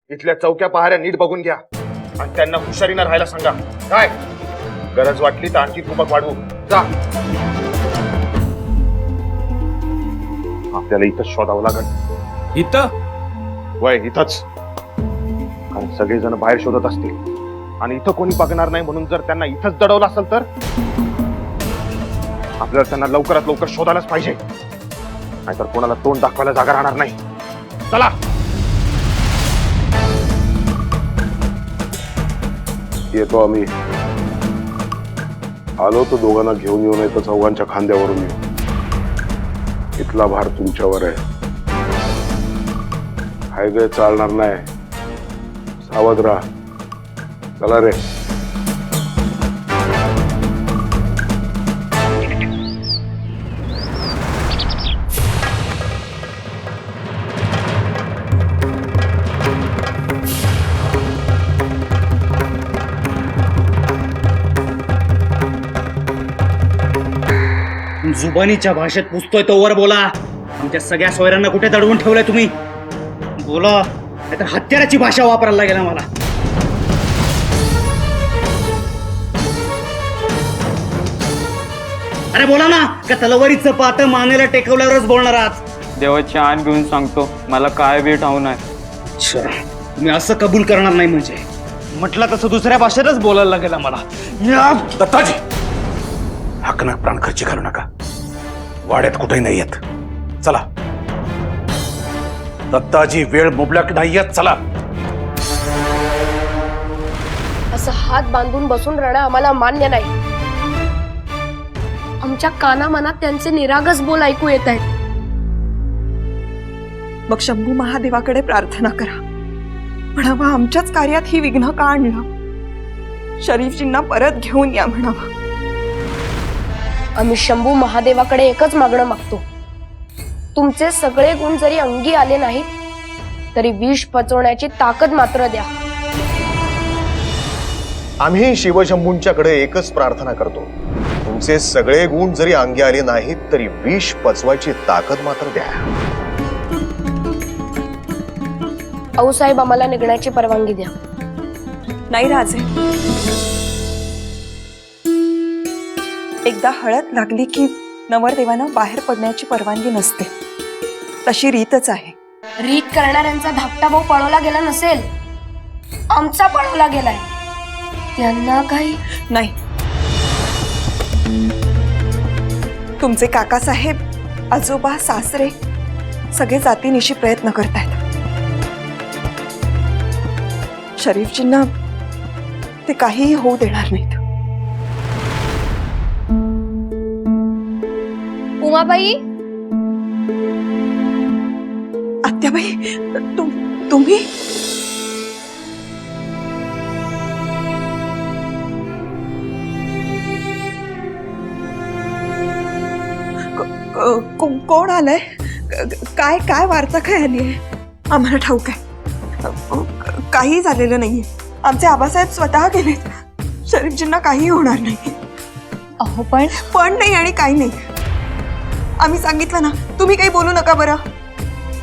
इथल्या चौक्या पहाऱ्या नीट बघून घ्या आणि त्यांना हुशारीनं राहायला सांगा. काय गरज वाटली तर आणखी कुपक वाढवू. जा. आपल्याला इथंच शोधावं लागेल. इथं वय इथंच. कारण सगळेजण बाहेर शोधत असतील आणि इथं कोणी बघणार नाही म्हणून जर त्यांना इथंच दडवलं असेल तर आपल्याला त्यांना लवकरात लवकर शोधायलाच पाहिजे. नाहीतर कोणाला तोंड दाखवायला जागा राहणार नाही. चला. येतो आम्ही. आलो तो दोघांना घेऊन येऊ नये तर चौघांच्या खांद्यावरून येऊ. इथला भार तुमच्यावर आहे. हायवे चालणार नाही. सावध राहा. चला रे. जुबानीच्या भाषेत पुसतोय तो वर बोला. आमच्या सगळ्या सोयऱ्यांना कुठे दडवून ठेवलंय तुम्ही? बोला, नाहीतर हत्याराची भाषा वापरायला लागेल मला. अरे बोला ना, का तलवारीचं पात मानेला टेकवल्यावरच बोलणार आहात? देवाची आण घेऊन सांगतो, मला काय बी ठाऊ नाही. अच्छा, तुम्ही असं कबूल करणार नाही म्हणजे? म्हटलं तसं दुसऱ्या भाषेतच बोलायला लागेल आम्हाला. दत्ताजी, हाकनाक प्राण खर्ची घालू नका. वाड्यात कुठेही नाही येत. चला दत्ताजी, वेळ मुबलक नाही येत. चला. असं हात बांधून बसून राहणं आम्हाला मान्य नाही. आमच्या कानामनात त्यांचे निरागस बोल ऐकू येत आहेत. मग शंभू महादेवाकडे प्रार्थना करा. म्हणावा आमच्याच कार्यात ही विघ्न का आणलं. शरीफजींना परत घेऊन या म्हणावा. आम्ही शंभू महादेवाकडे एकच मागणं मागतो. तुमचे सगळे गुण जरी अंगी आले नाहीत तरी विष पचवण्याची ताकद मात्र द्या. आम्ही शिवशंभूंच्याकडे एकच प्रार्थना करतो. तुमचे सगळे गुण जरी अंगी आले नाहीत तरी विष पचवायची ताकद मात्र द्या. आऊसाहेब, आम्हाला निघण्याची परवानगी द्या. नाही राजे, एकदा हळद लागली की नवरदेवानं बाहेर पडण्याची परवानगी नसते. तशी रीतच आहे. रीत करणाऱ्यांचा धाकटा भाऊ पळवला गेला नसेल, आमचा पळवला गेलाय. त्यांना काही नाही. तुमचे काकासाहेब, आजोबा, सासरे सगळे जातीनिशी प्रयत्न करतायत. शरीफजींना ते काहीही होऊ देणार नाहीत. उमाबाई, आत्याबाई, तुम्ही कोण आलंय? काय काय वार्ता काय आली आहे? आम्हाला ठाऊक आहे. काही झालेलं नाहीये. आमचे आबासाहेब स्वतः गेलेत. शरीफजींना काही होणार नाही. अहो पण नाही आणि काही नाही. आम्ही सांगितलं ना, तुम्ही काही बोलू नका बरं.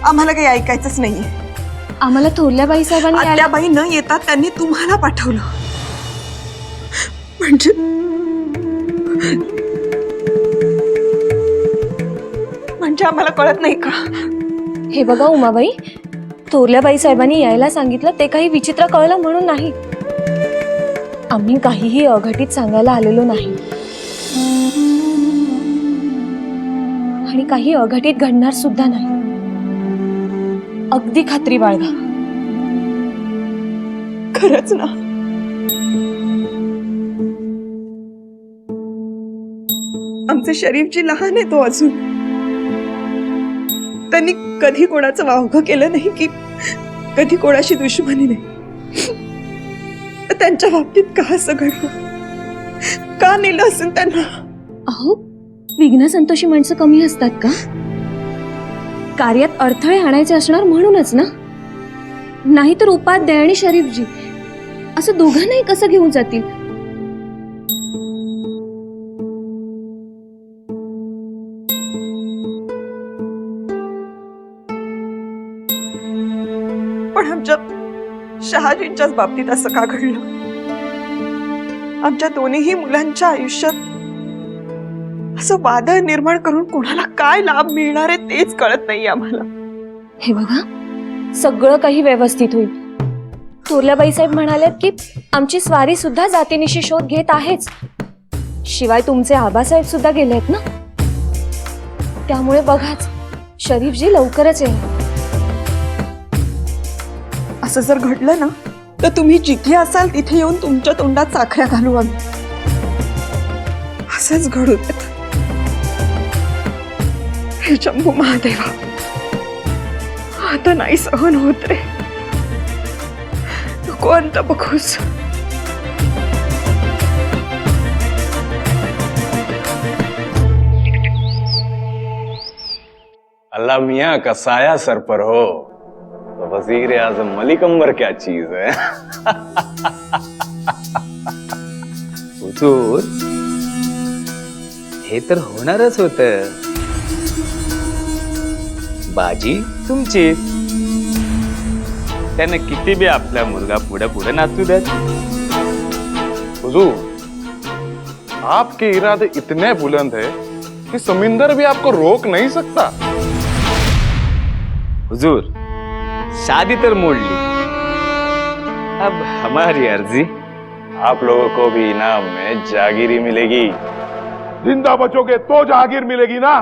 आम्हाला काही ऐकायचंच नाहीये. आम्हाला थोरल्याबाई साहेबांनी आत्याबाई न येता त्यांनी तुम्हाला पाठवलं. म्हणजे आम्हाला कळत नाही का? हे बघा उमाबाई, थोरल्याबाई साहेबांनी यायला सांगितलं ते काही विचित्र कळलं म्हणून नाही. आम्ही काहीही अघटित सांगायला आलेलो नाही आणि काही अघटित घडणार सुद्धा नाही. अगदी खात्री बाळगा. खरंच ना? आमचे शरीफजी लहान आहे तो अजून. त्यांनी कधी कोणाचं वावगं केलं नाही की कधी कोणाशी दुश्मनी नाही. त्यांच्या बाबतीत का असं घडलं? का नेलं असेल त्यांना? अहो, विघ्न संतोषी माणसं कमी असतात का? कार्यात अडथळे आणायचे असणार म्हणूनच ना. नाहीतर उपाध्याय आणि शरीफजी असं दोघांनाही कसं घेऊन जातील? पण आमच्या शहाजींच्याच बाबतीत असं का घडलं? आमच्या दोन्हीही मुलांच्या आयुष्यात असं वादळ निर्माण करून कोणाला काय लाभ मिळणार आहे तेच कळत नाही आम्हाला. हे बघा, सगळं काही व्यवस्थित होईल. थोरल्याबाई साहेब म्हणालेत की आमची स्वारी सुद्धा जातीनिशी शोध घेत आहेच. शिवाय तुमचे आबासाहेब सुद्धा गेलेत ना, त्यामुळे बघाच शरीफजी लवकरच येईल. असं जर घडलं ना तर तुम्ही जिथे असाल तिथे येऊन तुमच्या तोंडात साखऱ्या घालू आम्ही. असंच घडू देत. हे शंभू महादेवा, आता नाही सहन होत रे. नको अंत बघूस. अल्लाह मियाँ का साया सर पर हो तो वजीर आजम मलिक अंबर क्या चीज है. हुजूर, हे तर होणारच होत. बाजी तुमची, त्यानं किती बी आपला मुलगा पुढे पुढे नाचू द्या. हुजूर, आपके इरादे इतने बुलंद है कि समुंदर भी आपको रोक नहीं सकता. हुजूर, शादी तर मोडली, अब हमारी अर्जी. आप लोगों को भी इनाम में जागीरी मिलेगी. जिंदा बचोगे तो जागीर मिलेगी ना.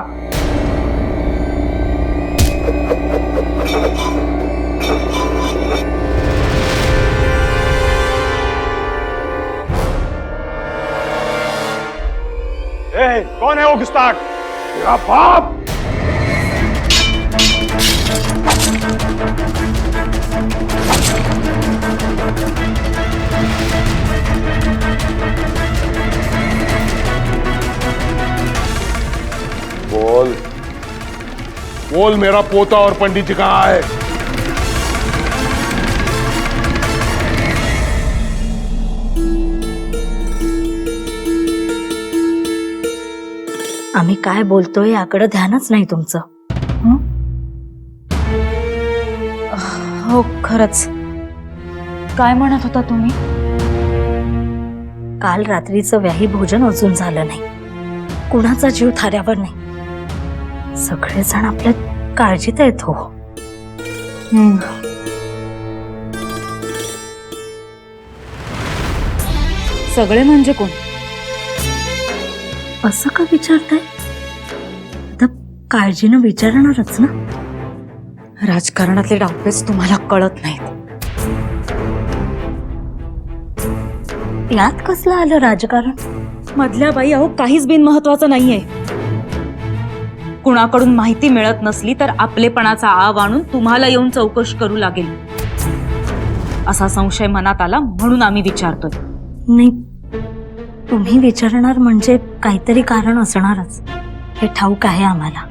कौन है वो गुस्ताख? तेरा बाप. बोल बोल, मेरा पोता और पंडित जी कहाँ है? आम्ही काय बोलतोय याकडे ध्यानच नाही तुमचं. हो, खरंच. काय म्हणत होता तुम्ही? काल रात्रीचं व्याही भोजन अजून झालं नाही. कुणाचा जीव थाऱ्यावर नाही. सगळेजण आपल्या काळजीत आहेत हो. सगळे म्हणजे कोण? असं का विचारताय? आता काळजीनं विचारणारच ना. राजकारणातले डावपेच तुम्हाला कळत नाहीत. यात कसलं आलं राजकारण? मधल्या बाई, अहो काहीच बिनमहत्वाचं नाहीये. कुणाकडून माहिती मिळत नसली तर आपलेपणाचा आव आणून तुम्हाला येऊन चौकशी करू लागेल असा संशय मनात आला, म्हणून आम्ही विचारतोय. नाही, तुम्ही विचारणार म्हणजे काहीतरी कारण असणारच, हे ठाऊक आहे आम्हाला.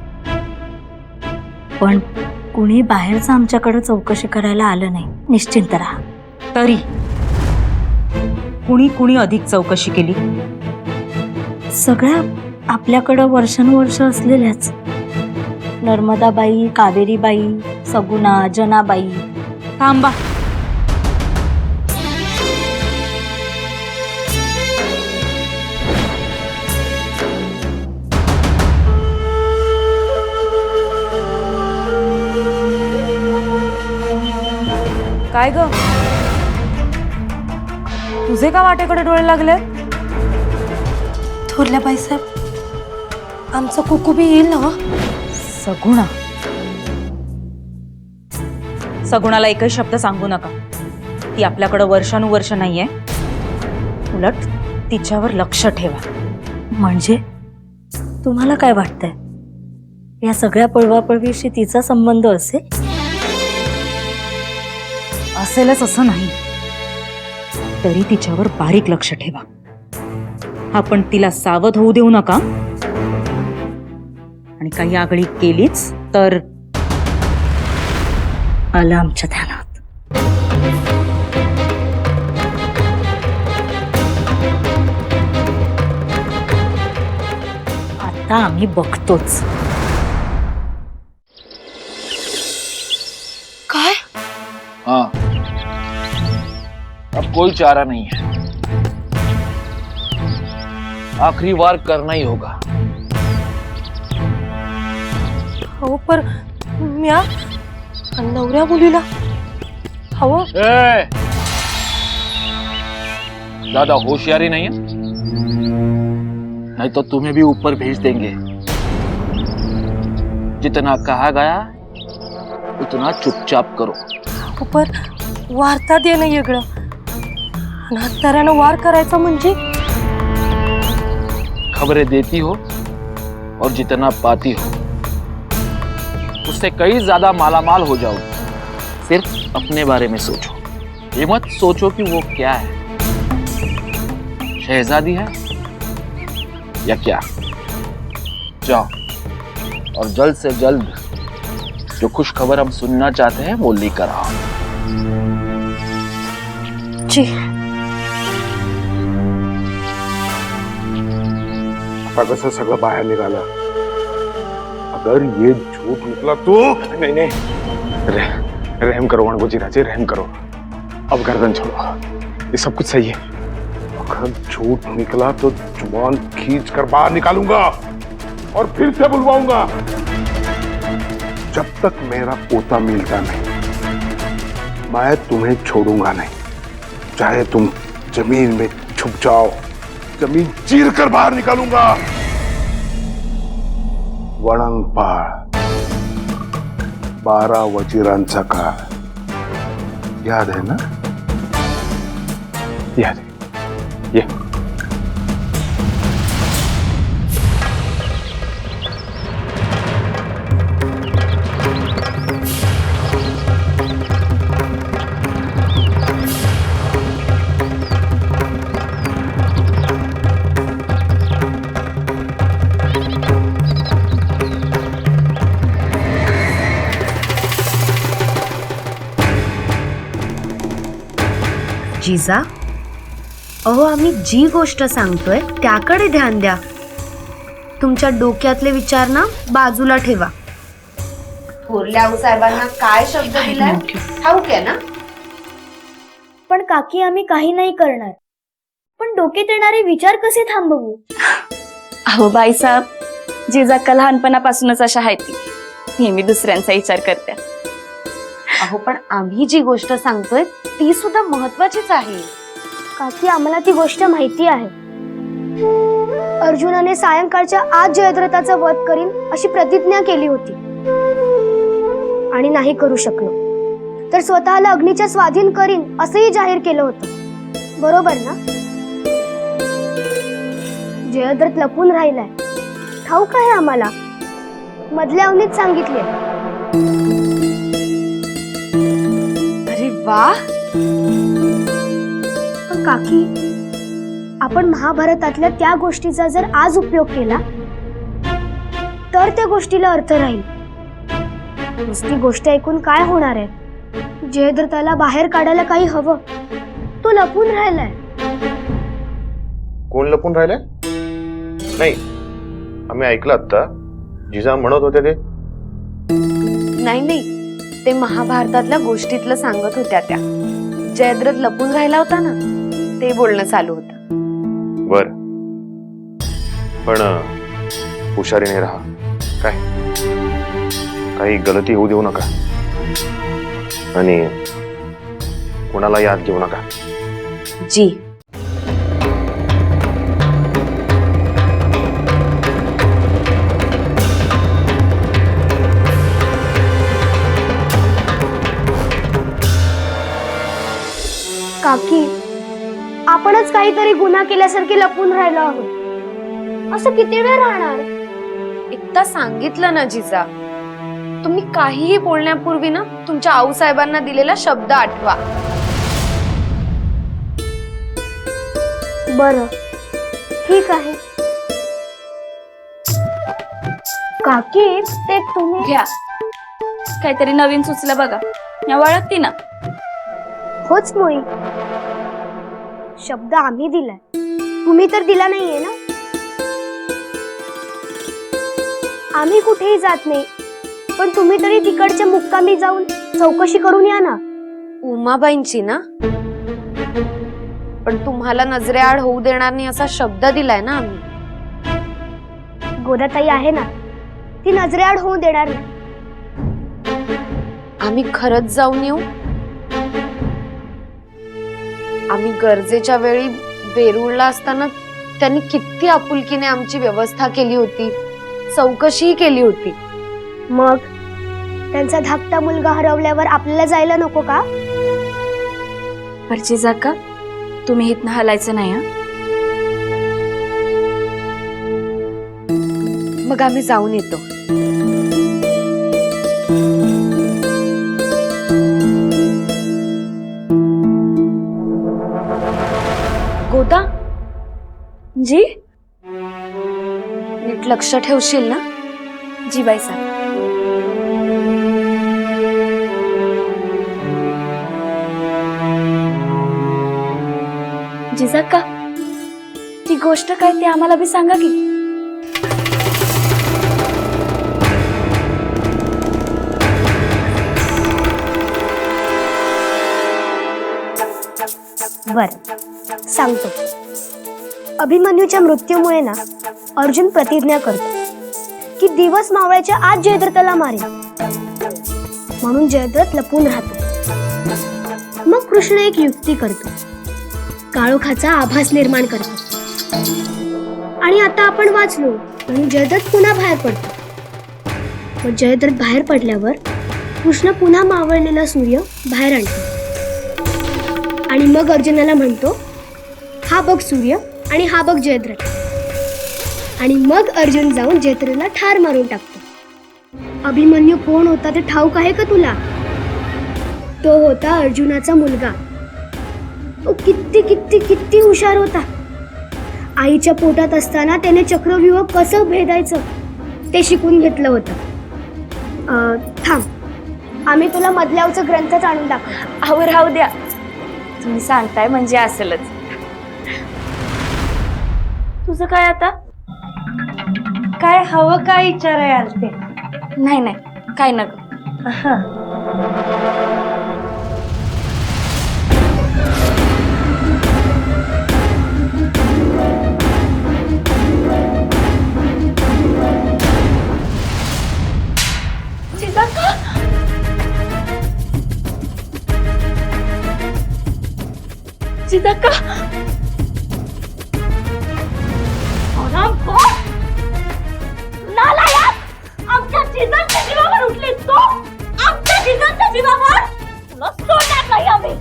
पण कुणी बाहेरचं आमच्याकडे चौकशी करायला आलं नाही. निश्चिंत राहा. तरी कुणी कुणी अधिक चौकशी केली? सगळ्या आपल्याकडं वर्षानुवर्ष असलेल्याच. नर्मदाबाई, कावेरीबाई, सगुणा, जनाबाई. थांबा. काय ग, तुझे का वाटेकडे डोळे लागले? थोरल्या बाईसाहेब, आमचं कुकू बी येईल ना. सगुणा? सगुणाला एकही शब्द सांगू नका. ती आपल्याकडे वर्षानुवर्ष नाहीये. उलट तिच्यावर लक्ष ठेवा. म्हणजे तुम्हाला काय वाटतंय, या सगळ्या पळवापळवीशी तिचा संबंध असेल? असेलच असं नाही, तरी तिच्यावर बारीक लक्ष ठेवा. आपण तिला सावध होऊ देऊ नका. आणि काही आगळी केलीच तर आलं आमच्या ध्यानात. आता आम्ही बघतोच. काय? कोई चारा नहीं है, आखिरी वार करना ही होगा। हो पर म्या नवऱ्या मुलीला हवं ए, ज्यादा होशियारी नहीं है, नहीं तो तुम्हें भी ऊपर भेज देंगे। जितना कहा गया उतना चुपचाप करो। हो पर वार्ता देणं वेगळं आणि हत्यारानं वार करायचा म्हणजे खबरें देती हो और जितना पाती हो उससे कई ज्यादा मालामाल हो जाओगे। सिर्फ अपने बारे में सोचो, ये मत सोचो कि वो क्या है, शहजादी है या क्या। जाओ और जल्द से जल्द जो खुश खबर हम सुनना चाहते हैं वो लेकर आओ। जी आता कसं सगळं बाहेर निघालं। अगर ये झूठ निकला तो नहीं नहीं, रहम करो वणगो जी, रहम करो, अब गर्दन छोड़ो, ये सब कुछ सही है। अगर झूठ निकला तो जुबान खींच कर बाहर निकालूंगा और फिर से बुलवाऊंगा। जब तक मेरा पोता मिलता नहीं मैं तुम्हें छोड़ूंगा नहीं, चाहे तुम जमीन में छुप जाओ, जमीन चीर कर बाहर निकालूंगा। वळंगपाळ 12 वजीरांचा काळ याद है ना? याद है। ये जिजा, अहो आम्ही जी गोष्ट सांगतोय त्याकडे ध्यान द्या. तुमच्या डोक्यातले विचार ना बाजूला ठेवा. थोरल्या साहेबांना काय शब्द दिलाय ठाऊक आहे ना? पण काकी आम्ही काही नाही करणार. पण डोक्यात येणारे विचार कसे थांबवू? अहो बाईसाहेब, जिजाक्का लहानपणापासूनच अशा आहेत, ती नेहमी दुसऱ्यांचा विचार करत्या. अहो पण आम्ही जी गोष्ट सांगतोय ती सुद्धा महत्वाचीच आहे. काकी आम्हाला ती गोष्ट माहिती आहे. अर्जुनाने सायंकाळच्या आत जयद्रथाचा वध करीन अशी प्रतिज्ञा केली होती आणि नाही करू शकलो तर स्वतःला अग्नीच्या स्वाधीन करीन असंही जाहीर केलं होतं. बरोबर ना? जयद्रथ लपून राहिलाय, ठाऊक आहे आम्हाला. मधल्या अवनीत सांगितले. अरे वा. पण काकी, आपण महाभारतातल्या त्या गोष्टीचा जर आज उपयोग केला तर त्या गोष्टीला अर्थ राहील. नुसती गोष्ट ऐकून काय होणार आहे? जयद्रथाला बाहेर काढायला काही हवं. तो लपून राहिलाय. कोण लपून राहिलंय? नाही, आम्ही ऐकलं आता जिजा म्हणत होते ते. नाही, ते महाभारतातल्या गोष्टीतलं सांगत होत्या त्या. जयद्रथ लपून राहिला होता ना, ते बोलणं चालू होतं. बर, पण हुशारीने राहा. काय काही गलती होऊ देऊ नका आणि कोणाला याद घेऊ नका. जी. काकी, आपणच काहीतरी गुन्हा केल्यासारखे लपून राहिलो आहोत. असं किती वेळ राहणार? एकदा सांगितलं ना जिजा, तुम्ही काहीही बोलण्यापूर्वी ना तुमच्या आऊसाहेबांना दिलेला शब्द आठवा. बरं, ठीक आहे. काकी, ते तुम्ही घ्या, काहीतरी नवीन सुचलं बघा. या वळखती ना? होच मोई, शब्द आम्ही दिलाय, तुम्ही तर दिला नाहीये ना. आम्ही कुठेही जात नाही, पण तुम्ही तरी तिकडच्या मुक्कामी जाऊन चौकशी करून या ना. उमाबाईंची ना? पण तुम्हाला नजरेआड होऊ देणार नाही असा शब्द दिलाय ना आम्ही. गोदाताई आहे ना, ती नजरेआड होऊ देणार नाही. आम्ही खरंच जाऊन येऊ. आम्ही गरजेच्या वेळी वेरूळला असताना त्यांनी किती आपुलकीने आमची व्यवस्था केली होती, चौकशीही केली होती. मग त्यांचा धाकटा मुलगा हरवल्यावर आपल्याला जायला नको का? परचेजा का तुम्ही इथनं हलायचं नाही. मग आम्ही जाऊन येतो. गोदा जी नीट लक्ष ठेवशील ना? जी बाई साहेब. जिजाक्का, ती गोष्ट काय ती आम्हाला बी सांगा की. बर, सांगतो. अभिमन्यूच्या मृत्यूमुळे ना अर्जुन प्रतिज्ञा करतो की दिवस मावळ्याच्या आत जयद्रथला मारेल. म्हणून जयद्रथ लपून राहतो. मग कृष्ण एक युक्ती करतो, काळोखाचा आभास निर्माण करतो. आणि आता आपण वाचलो म्हणून जयद्रथ पुन्हा बाहेर पडतो. मग जयद्रथ बाहेर पडल्यावर कृष्ण पुन्हा मावळलेला सूर्य बाहेर आणतो. आणि मग अर्जुनाला म्हणतो, हा बघ सूर्य आणि हा बघ जयद्रथ. आणि मग अर्जुन जाऊन जयद्रथला ठार मारून टाकतो. अभिमन्यू कोण होता ते ठाऊक आहे का तुला? तो होता अर्जुनाचा मुलगा. तो किती किती किती हुशार होता. आईच्या पोटात असताना त्याने चक्रव्यूह कसं भेदायचं ते शिकून घेतलं होतं. थांब, आम्ही तुला मधल्यावचं ग्रंथच आणून दाखव. आवर राहू द्या, तुम्ही सांगताय म्हणजे असेलच. तुझं काय आता? काय हवं काय विचाराय आलते? नाही नाही, काय नको. जिजाक्का, नालायक! आमच्या जिजांच्या जीवावर उठलीस तू? आमच्या जिजांच्या जीवावर? तुला सोडणार नाही आम्ही.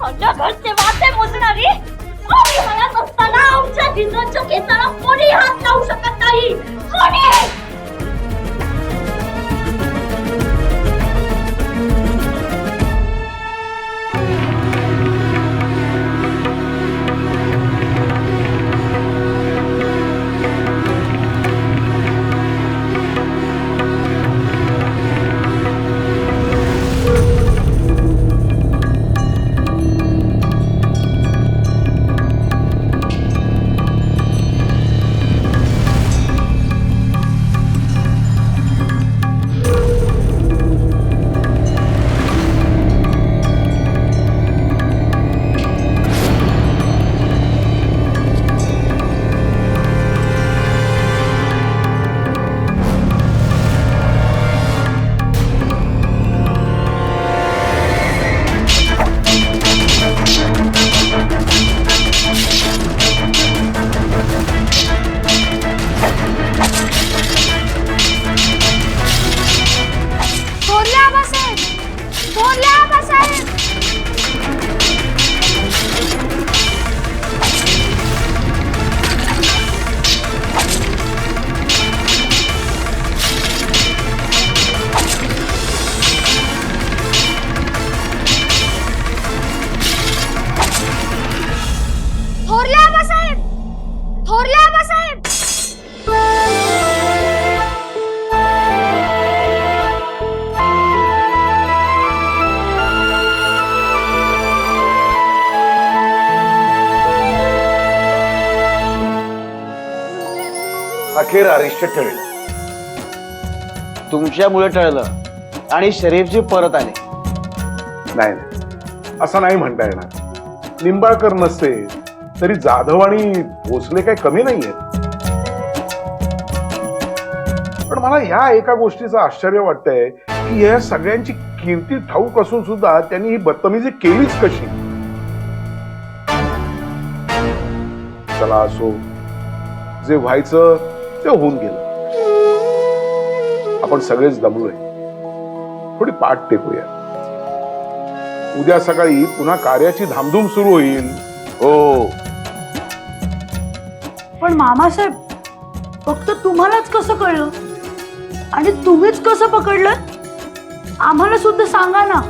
खंड घरचे वाटे मोजणारी आम्ही म्हणत असताना आमच्या जिजांच्या केसाला कोणी हात लावू शकत नाही. कोणी? अखेर आरिष्ट टळलं. तुमच्यामुळे टळलं आणि शरीफजी परत आले. नाही, असं नाही म्हणता येणार. निंबाळकर नसते तरी जाधव आणि भोसले काही कमी नाहीये. पण मला ह्या एका गोष्टीचं आश्चर्य वाटतंय की या सगळ्यांची कीर्ती ठाऊक असून सुद्धा त्यांनी ही बदतमीजी केलीच कशी. चला असो, जे व्हायचं ते होऊन गेलं. आपण सगळेच दमलोय, थोडी पाठ टेकूया. उद्या सकाळी पुन्हा कार्याची धामधूम सुरू होईल. हो, पण मामासाहेब, फक्त तुम्हालाच कसं कळलं आणि तुम्हीच कसं पकडलं? आम्हाला सुद्धा सांगा ना.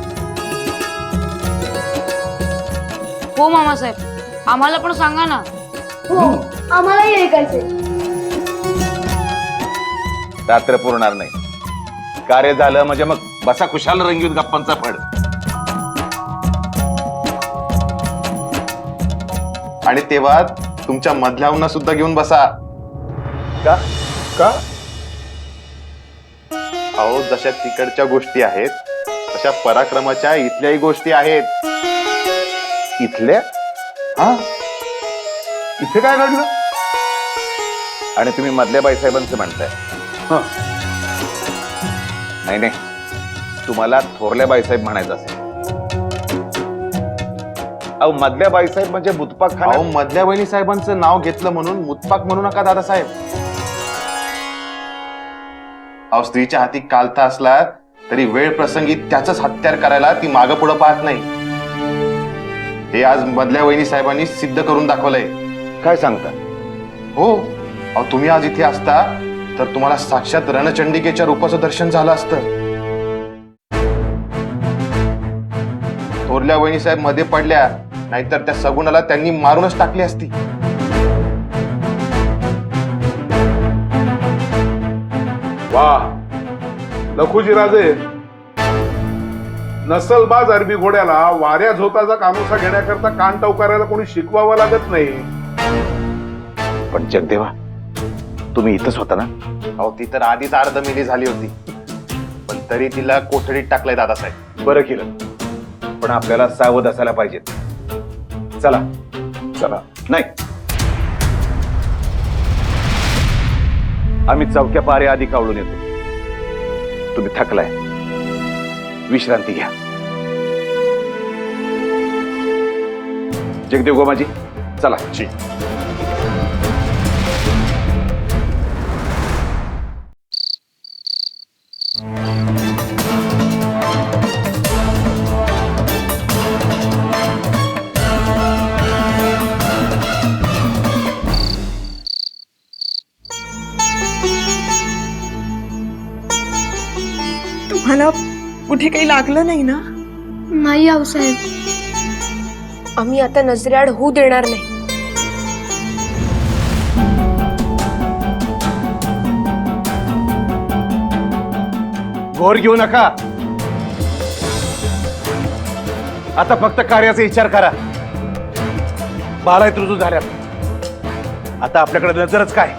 हो मामासाहेब, आम्हाला पण सांगा ना. हो, आम्हालाही ऐकायचंय. रात्र पुरणार नाही. कार्य झालं म्हणजे मग बसा खुशाल रंगीत गप्पांचा फड. आणि तेव्हा तुमच्या मधल्याहून सुद्धा घेऊन बसा. का का अहो, जशा तिकडच्या गोष्टी आहेत तशा पराक्रमाच्या इथल्याही गोष्टी आहेत. इथल्या? हा, इथे काय घडलं? आणि तुम्ही मधल्या बाईसाहेबांचं म्हणताय? हा, नाही नाही, तुम्हाला थोरल्या बाईसाहेब म्हणायचं असेल. अहो, मधल्या बाईसाहेब म्हणजे मुतपाक खाना. अहो, मधल्या वहिनी साहेबांचं नाव घेतलं म्हणून मुतपाक म्हणू नका दादासाहेब. अहो, स्त्रीच्या हाती कालता असला तरी वेळ प्रसंगी त्याच हत्यार करायला ती मागं पुढं पाहत नाही. हे आज मधल्या वहिनी साहेबांनी सिद्ध करून दाखवलंय. काय सांगता? हो, अहो, तुम्ही आज इथे असता तर तुम्हाला साक्षात रणचंडिकेच्या रूपाचं दर्शन झालं असतं. थोरल्या वहिनी साहेब मध्ये पडल्या, नाहीतर त्या सगुणाला त्यांनी मारूनच टाकली असती. वा, लखुजीराजे, नसलबाज अरबी घोड्याला वाऱ्या झोताचा कानोसा घेण्याकरता कान टवकारायला कोणी शिकवावं लागत नाही. पण जगदेवा, तुम्ही इथंच होता ना? अहो, ती तर आधीच अर्धमिली झाली होती, पण तरी तिला कोठडीत टाकलंय दादासाहेब. बरं केलं, पण आपल्याला सावध असायला पाहिजे. चला चला. नाही, आम्ही चौक्या पारे आधी कावळून येतो. तुम्ही थकलाय, विश्रांती घ्या. जगदेव गोमाजी, चला. तुम्हाला कुठे काही लागलं नाही ना? नाही आऊसाहेब, आम्ही आता नजरेआड होऊ देणार नाही. घोर घेऊ नका. आता फक्त कार्याचा विचार करा. 12 ऋतू झाल्यात. आता आपल्याकडे नजरच काय,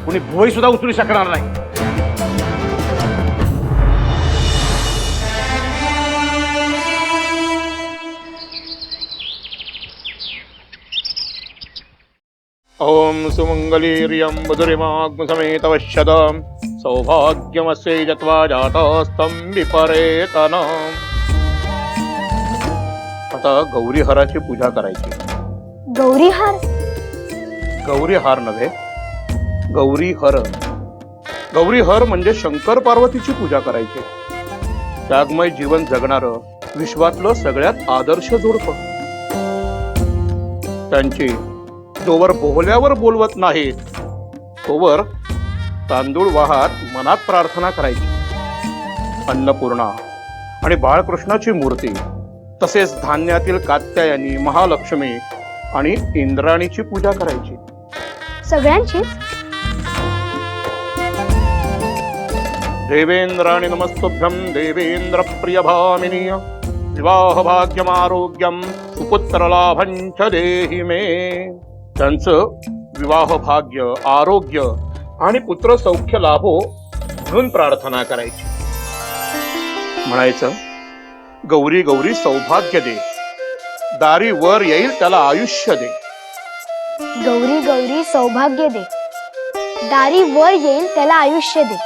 कुणी भुवई सुद्धा उचलू शकणार नाही. ओम सुमंगलीर्यं मधुरिमाग्मसमेत वश्यदं सौभाग्यमस्यै जत्वा जातस्तं विपरेतनम्. आता गौरीहाराची पूजा करायची. गौरीहार? गौरीहार नव्हे, गौरीहर. गौरीहर म्हणजे शंकर पार्वतीची पूजा करायची. त्यागमय जीवन जगणारं विश्वातलं सगळ्यात आदर्श जोडपं. त्यांची जोवर बोहल्यावर बोलवत नाहीत तोवर तांदूळ वाहात मनात प्रार्थना करायची. अन्नपूर्णा आणि बाळकृष्णाची मूर्ती, तसेच धान्यातील कात्यायनी, महालक्ष्मी आणि इंद्राणीची पूजा करायची. सगळ्यांचीच? देवेंद्राणि नमस्तुभ्यं देवेंद्र प्रिय भामिनी. विवाह भाग्यम आरोग्यम सुपुत्र लाभंच देहि मे. त्यांचं विवाह भाग्य, आरोग्य आणि पुत्र सौख्य लाभो म्हणून प्रार्थना करायची. म्हणायचं, गौरी गौरी सौभाग्य दे, दारी वर येईल त्याला आयुष्य दे. गौरी गौरी सौभाग्य दे, दारी वर येईल त्याला आयुष्य दे.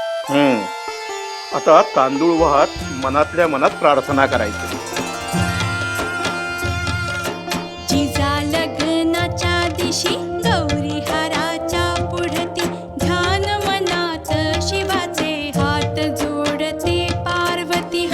आता तांदूळ वाहत मनातल्या मनात प्रार्थना करायची. जिजा लग्नाच्या दिशी गौरी हाराच्या पुढती ध्यान मनात शिवाचे हात जोडते पार्वती.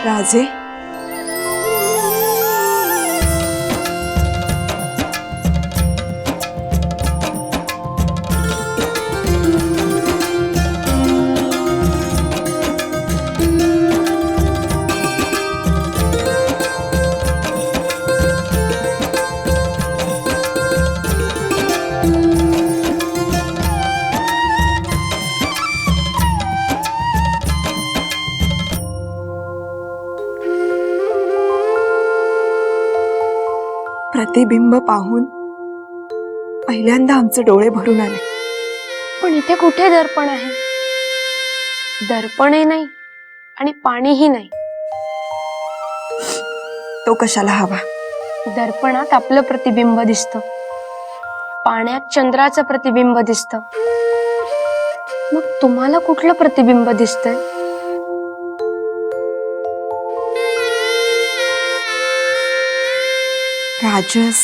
राजे, प्रतिबिंब पाहून पहिल्यांदा आमचे डोळे भरून आले. पण इथे कुठे दर्पण आहे? दर्पणही नाही आणि पाणीही नाही. तो कशाला हवा? दर्पणात आपलं प्रतिबिंब दिसतं, पाण्यात चंद्राचं प्रतिबिंब दिसतं. मग तुम्हाला कुठलं प्रतिबिंब दिसतंय? राजस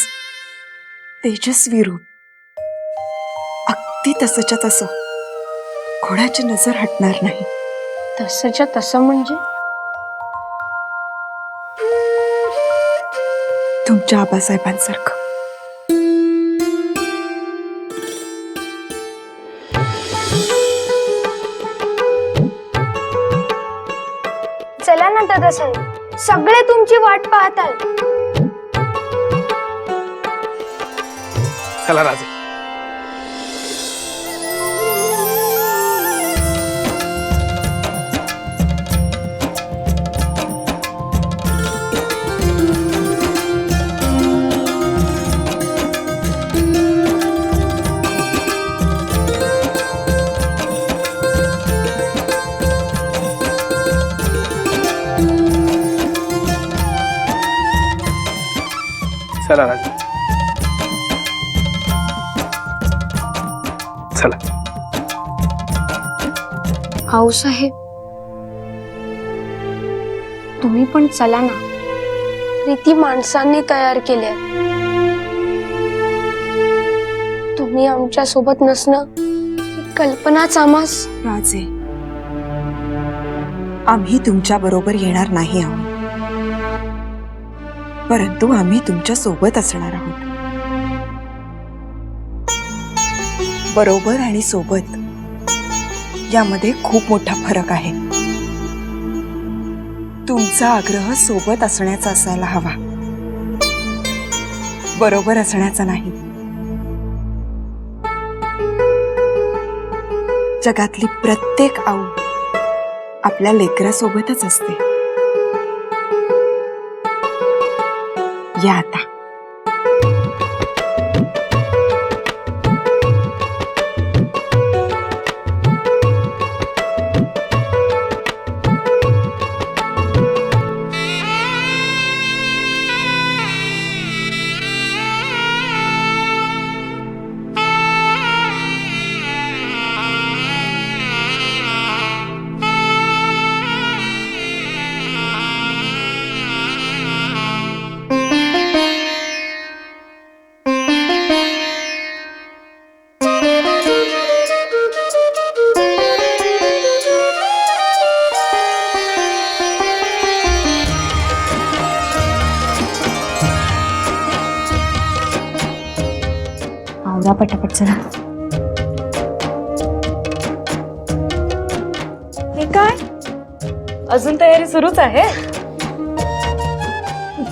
तेजस्वी रूप, अगदी तसंच्या तसं. घोड्याची नजर हटणार नाही. तसंच्या तसं म्हणजे? तुमच्या आबासाहेबांसारखं. चला ना दादा साहेब, सगळे तुमची वाट पाहतात. चला राजे. चला राजे, चला. आऊसाहेब, तुम्ही पण चला ना. रीती माणसांनी तयार केल्या. तुम्ही आमच्या सोबत नसणं ही कल्पनाच आम्हास. राजे, आम्ही तुमच्या बरोबर येणार नाही आहोत, परंतु आम्ही तुमच्या सोबत असणार आहोत. बरोबर आणि सोबत यामध्ये खूप मोठा फरक आहे. तुमचा आग्रह सोबत असण्याचा असायला हवा, बरोबर असण्याचा नाही. जगातली प्रत्येक आऊ आपल्या लेकरासोबतच असते. या आता. आवरा पटापट चला. हे काय, अजून तयारी सुरूच आहे?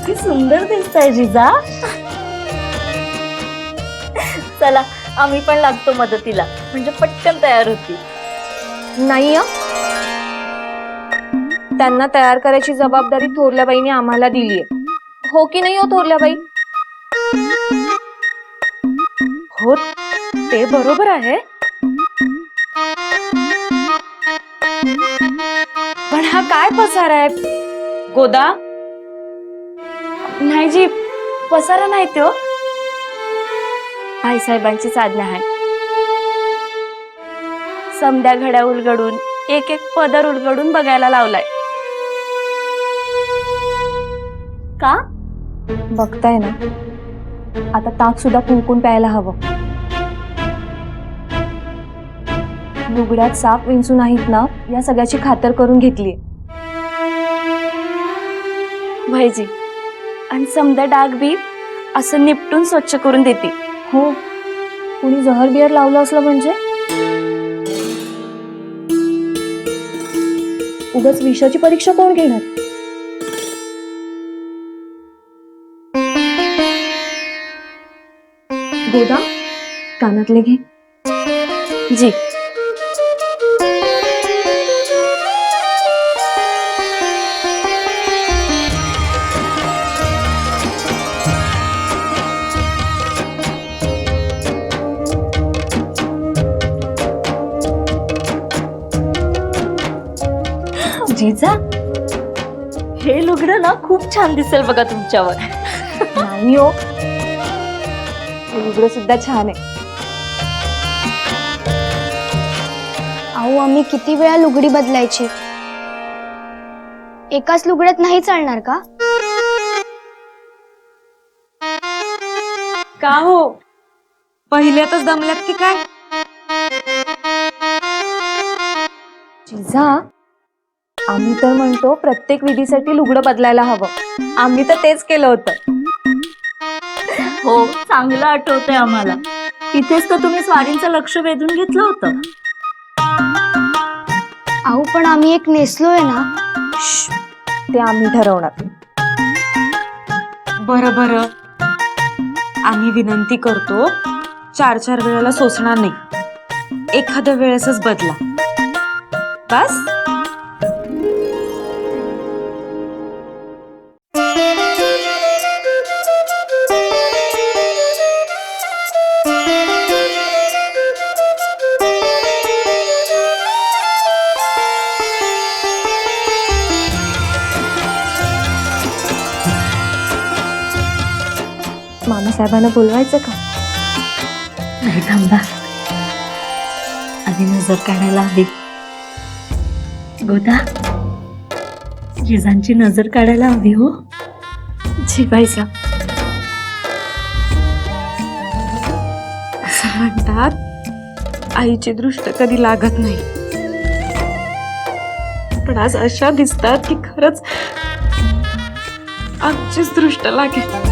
किती सुंदर दिसताय जिजा. चला आम्ही पण लागतो मदतीला, म्हणजे पटकन तयार होती. नाही हं. त्यांना तयार करायची जबाबदारी थोरल्याबाईने आम्हाला दिलीये. हो की नाही हो थोरल्याबाई? हो ते बरोबर आहे, पण हा काय पसारा आहे गोदा? नाही जी, पसारा नाही तो, आईसाहेबांचीच आज्ञा आहे. समद्या घड्या उलगडून एक एक पदर उलगडून बघायला लावलाय. का? बघताय ना, आता ताक सुद्धा कुंकून प्यायला हवं. लुगड्यात साप विंचू नाहीत ना, या सगळ्याची खातर करून घेतलीये. भाईजी, आणि समद्या डाग बी असं निपटून स्वच्छ करून देते. हो, कुणी जहर बिहर लावलं असलं म्हणजे उगाच विषाची परीक्षा कोण घेणार? गोदा, कानातले घे. जी. जिजा हे लुगडं ना खूप छान दिसेल बघा तुमच्यावर. नाही हो, हे लुगडं सुद्धा छान आहे. अहो आम्ही किती वेळा लुगडी बदलायची, एकाच लुगड्यात नाही चालणार का? का हो, पहिल्यातच दमल्यात की काय? जिजा, आम्ही तर म्हणतो प्रत्येक विधीसाठी लुगडं बदलायला हवं. आम्ही तर तेच केलं होतं. हो चांगलं आठवतंय आम्हाला. इथेच तर तुम्ही स्वारींचं लक्ष वेधून घेतलं होतं. अहो पण आम्ही एक नेसलोय ना. ते आम्ही ठरवणार. बरं बरं, आम्ही विनंती करतो, 4-4 वेळेला सोसणार नाही, एखाद्या वेळेसच बदला बस. मामासाहेबांना बोलवायचं का? नाही थांबा, आधी नजर काढायला हवी. गोदा, जिजांची नजर काढायला हवी हो. जिवायचा असं म्हणतात, आईची दृष्ट कधी लागत नाही, पण आज अशा दिसतात की खरंच आमचीच दृष्ट लागेल.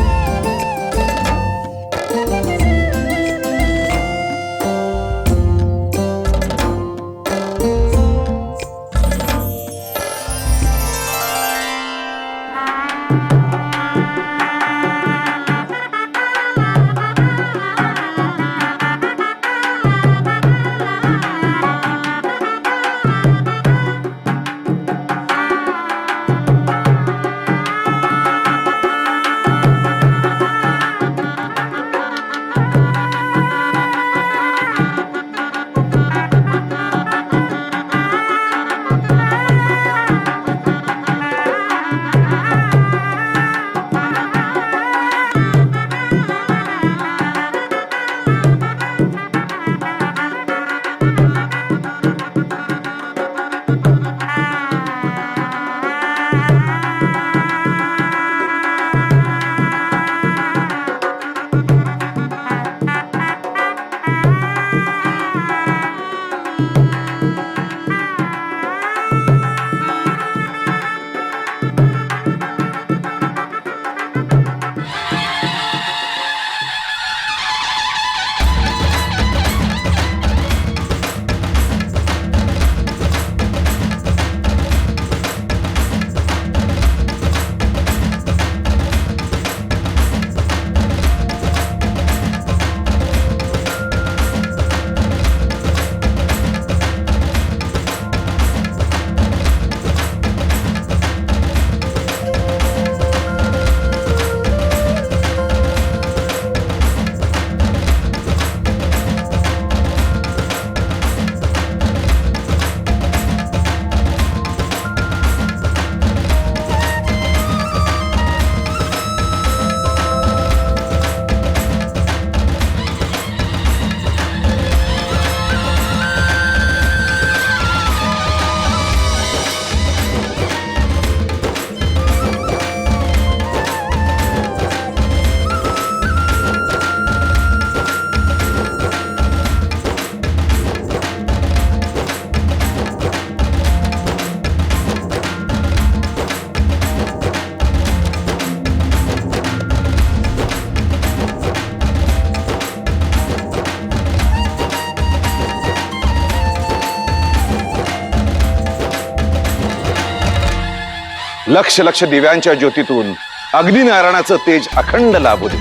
लक्ष लक्ष दिव्यांच्या ज्योतीतून अग्निनारायणाचं तेज अखंड लाभू दे.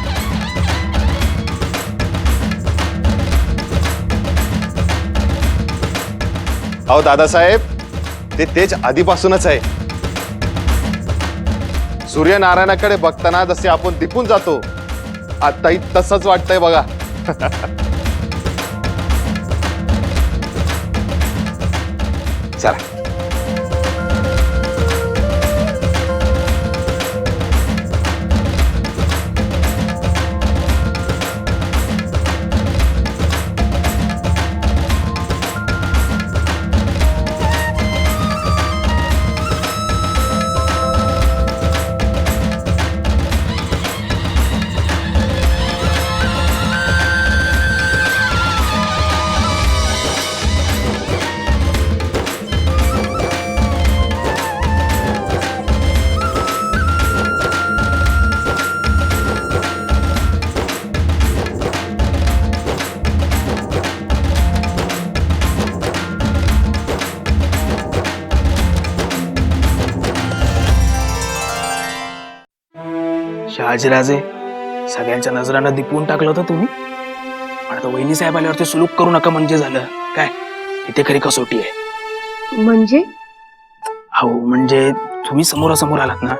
अहो दादासाहेब, ते तेज आधीपासूनच आहे. सूर्यनारायणाकडे बघताना जसे आपण दिपून जातो, आताही तसंच वाटतंय बघा. चला. शहाजीराजे, सगळ्यांच्या नजरांना दिपवून टाकलं होतं तुम्ही. पण आता वहिनी साहेब आल्यावरती सुलूक करू नका म्हणजे झालं काय? इथे खरी कसोटी आहे. म्हणजे हो, म्हणजे तुम्ही समोरासमोर आलात ना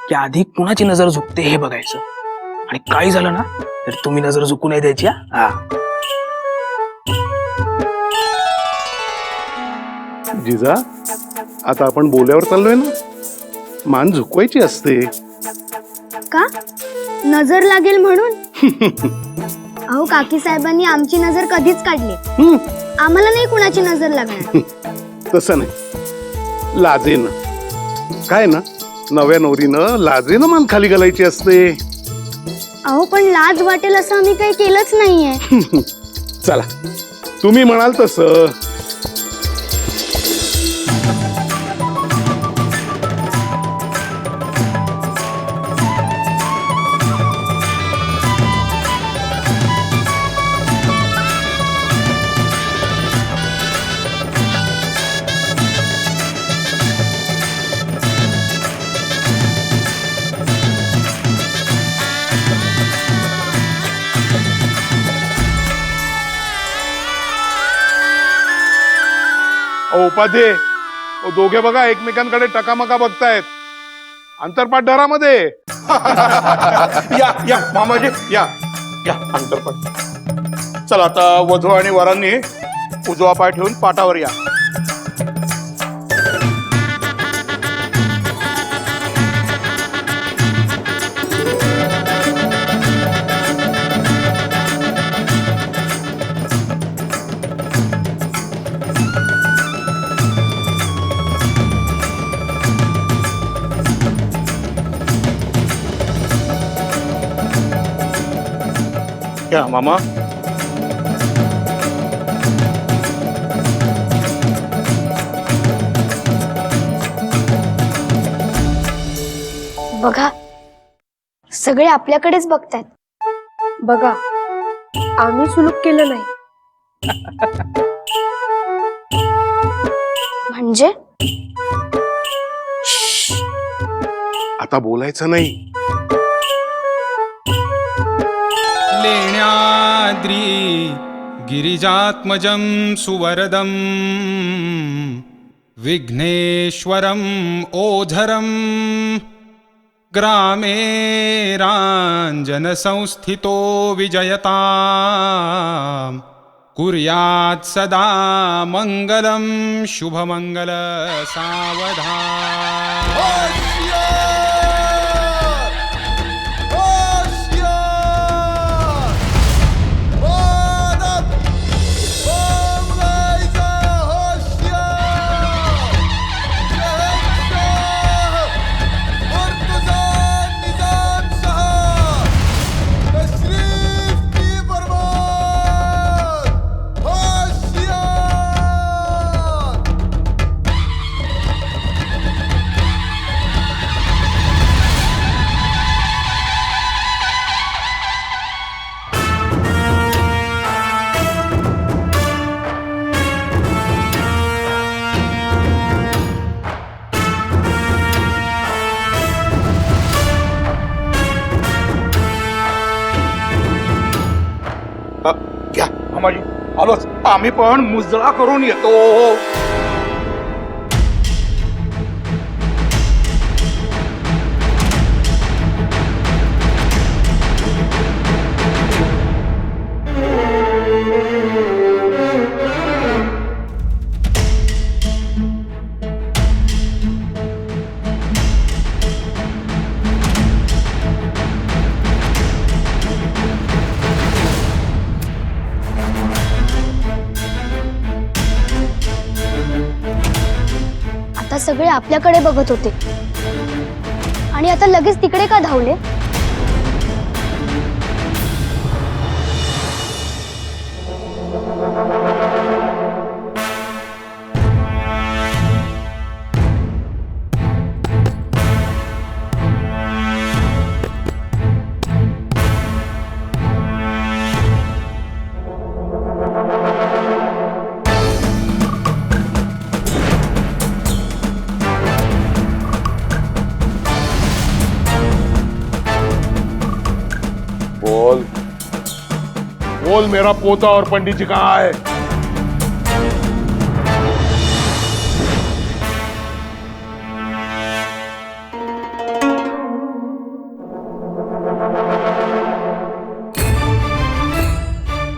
की आधी कुणाची नजर झुकते हे बघायचं, आणि काही झालं ना तर तुम्ही नजर झुकू नाही द्यायची. हा, जिजा, आता आपण बोल्यावर चाललोय ना, मान झुकवायची असते. का? नजर लागेल म्हणून? अहो, काकी साहेबांनी आमची नजर कधीच काढली. आम्हाला नाही कुणाची नजर लागणार. तसं नाही, लाजेनं. काय ना, नव्या नवरीनं लाजेनं मान खाली घालायची असते. अहो, पण लाज वाटेल असं आम्ही काही केलंच नाहीये. चला, तुम्ही म्हणाल तसं. उपाध्ये, दोघे बघा एकमेकांकडे टकामका बघतायत. अंतरपाठ दरामध्ये. या या मामाजी, या या अंतरपट. चला, आता वधू आणि वरांनी उजवा पाय ठेवून पाटावर या. या मामा. बघा, सगळे आपल्याकडेच बघतायत. बघा, आम्ही सुलूक केलं नाही. म्हणजे आता बोलायचं नाही. लेण्याद्री गिरिजात्मजं सुवरदं विघ्नेश्वरं ओझरं ग्रामे राञ्जनसंस्थितो विजयतां कुर्यात् सदा मङ्गलं शुभमङ्गल सावधान. घ्या मामाजी, आलोच. आम्ही पण मुजरा करून येतो. आता सगळे आपल्याकडे बघत होते आणि आता लगेच तिकडे का धावले? बोल बोल, मेरा पोता और पंडित जी कहाँ है?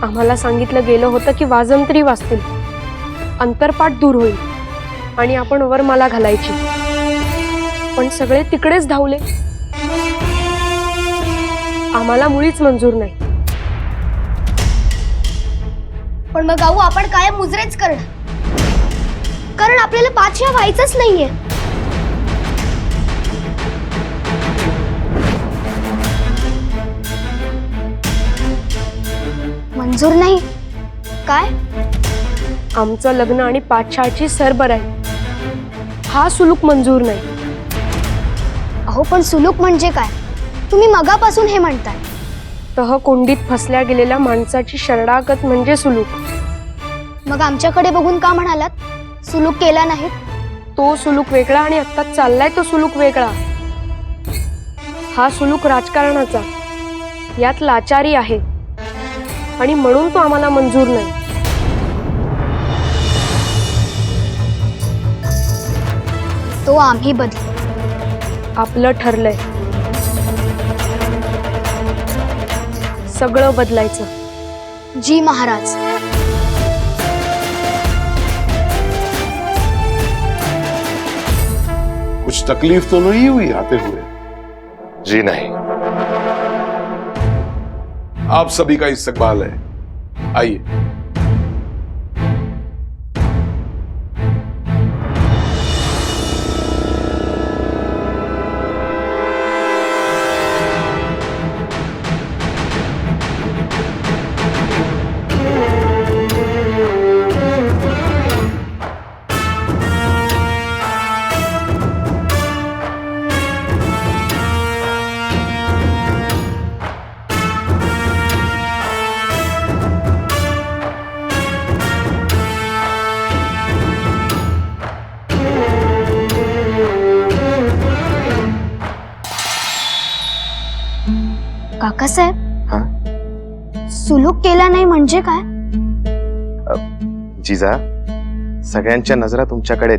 आम्हाला सांगितलं गेलं होतं की वाजंत्री वाजतील, अंतरपाठ दूर होईल आणि आपण वरमाला घालायची, पण सगळे तिकडेच धावले. आम्हाला मुळीच मंजूर नाही. पण मग आऊ आपण कायम मुजरेच करणार, कारण आपल्याला बादशाह व्हायचंच नाहीये. मंजूर नाही काय? आमचं लग्न आणि पातशाळची सरबराई, हा सुलूक मंजूर नाही. अहो पण सुलूक म्हणजे काय? तुम्ही मगापासून हे म्हणताय. तह कोंडीत फसल्या गेलेल्या माणसाची शरणागत म्हणजे सुलूक. मग आमच्याकडे बघून का म्हणालात सुलूक केला नाही? तो सुलूक वेगळा आणि आता चाललाय तो सुलूक वेगळा. हा सुलूक राजकारणाचा, यात लाचारी आहे आणि म्हणून तो आम्हाला मंजूर नाही. तो आम्ही बदलू. आपलं ठरलंय, सगळं बदलायचं. जी महाराज. कुछ तकलीफ तो नहीं हुई आते हुए? जी नहीं. आप सभी का इस्तकबाल है, आइए. काकासाहेब, सुलूक केला नाही म्हणजे काय? जिजा, सगळ्यांच्या नजरा तुमच्याकडे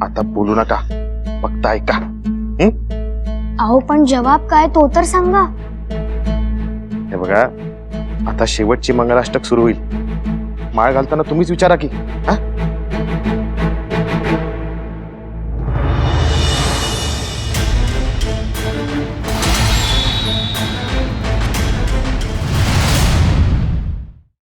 आता बोलू नका, फक्त ऐका. अहो पण जवाब काय तो तर सांगा. हे बघा, आता शेवटची मंगलाष्टक सुरू होईल. माळ घालताना तुम्हीच विचारा की, हा?